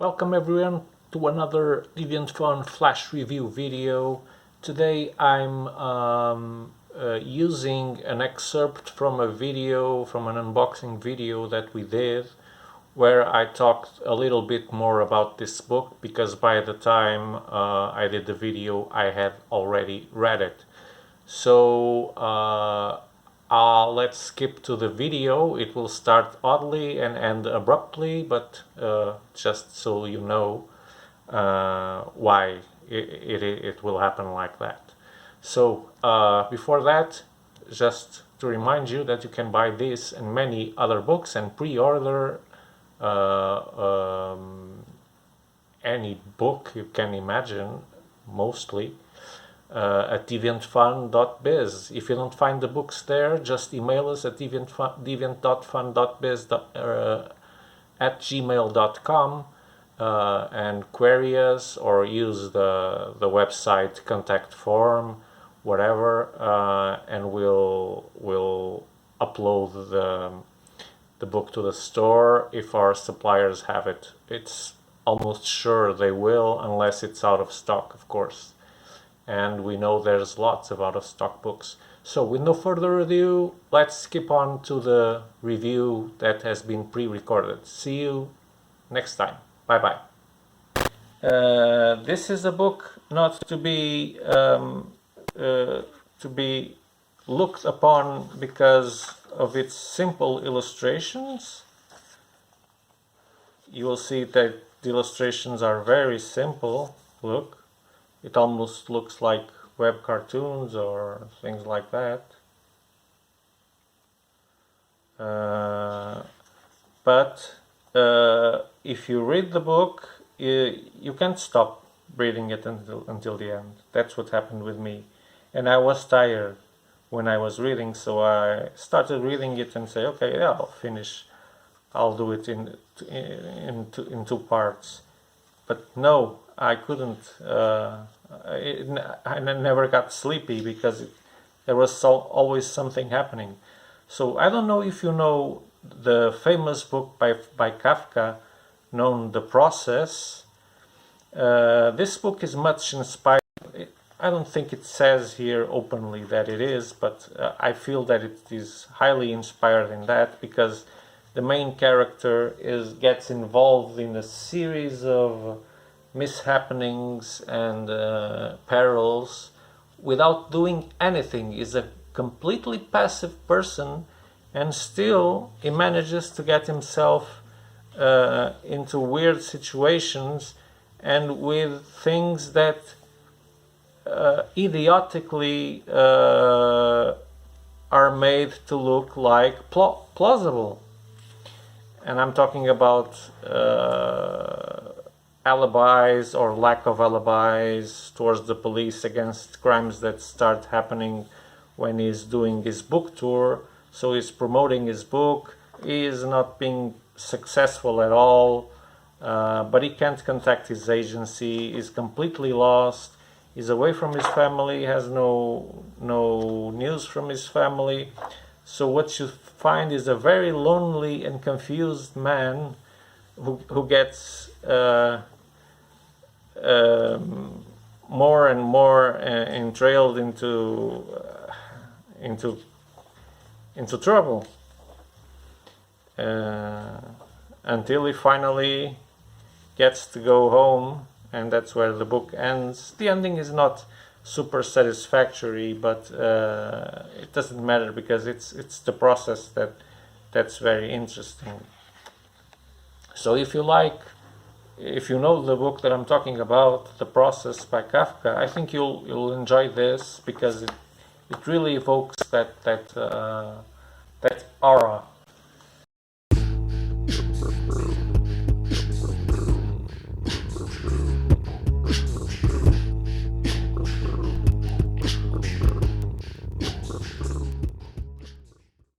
Welcome everyone to another Deviant.fun flash review video. Today I'm using an excerpt from an unboxing video that we did, where I talked a little bit more about this book, because by the time I did the video I had already read it. So let's skip to the video. It will start oddly and end abruptly, but just so you know why it will happen like that. So before that, just to remind you that you can buy this and many other books and pre-order any book you can imagine, mostly, at Deviant.fun.biz. If you don't find the books there, just email us at Deviant.fun.biz at gmail.com and query us, or use the website contact form, whatever, and we'll upload the book to the store if our suppliers have it. It's almost sure they will, unless it's out of stock, of course. And we know there's lots of out-of-stock books. So with no further ado, let's skip on to the review that has been pre-recorded. See you next time. Bye-bye. This is a book not to be looked upon because of its simple illustrations. You will see that the illustrations are very simple. Look. It almost looks like web cartoons or things like that. But if you read the book, you can't stop reading it until the end. That's what happened with me. And I was tired when I was reading, so I started reading it and say, okay, yeah, I'll finish. I'll do it in two parts. But no, I couldn't. I never got sleepy because there was always something happening. So I don't know if you know the famous book by Kafka known The Process. This book is much inspired. I don't think it says here openly that it is, but I feel that it is highly inspired in that, because the main character gets involved in a series of mishappenings and perils without doing anything. He's a completely passive person, and still he manages to get himself into weird situations and with things that idiotically are made to look like plausible. And I'm talking about alibis or lack of alibis towards the police against crimes that start happening when he's doing his book tour. So he's promoting his book. He is not being successful at all, but he can't contact his agency. He's completely lost. He's away from his family, has no news from his family. So what you find is a very lonely and confused man who gets more and more entrailed into trouble, until he finally gets to go home, and that's where the book ends. The ending is not super satisfactory, but it doesn't matter, because it's the process that's very interesting. So if you know the book that I'm talking about, The Process by Kafka, I think you'll enjoy this, because it really evokes that aura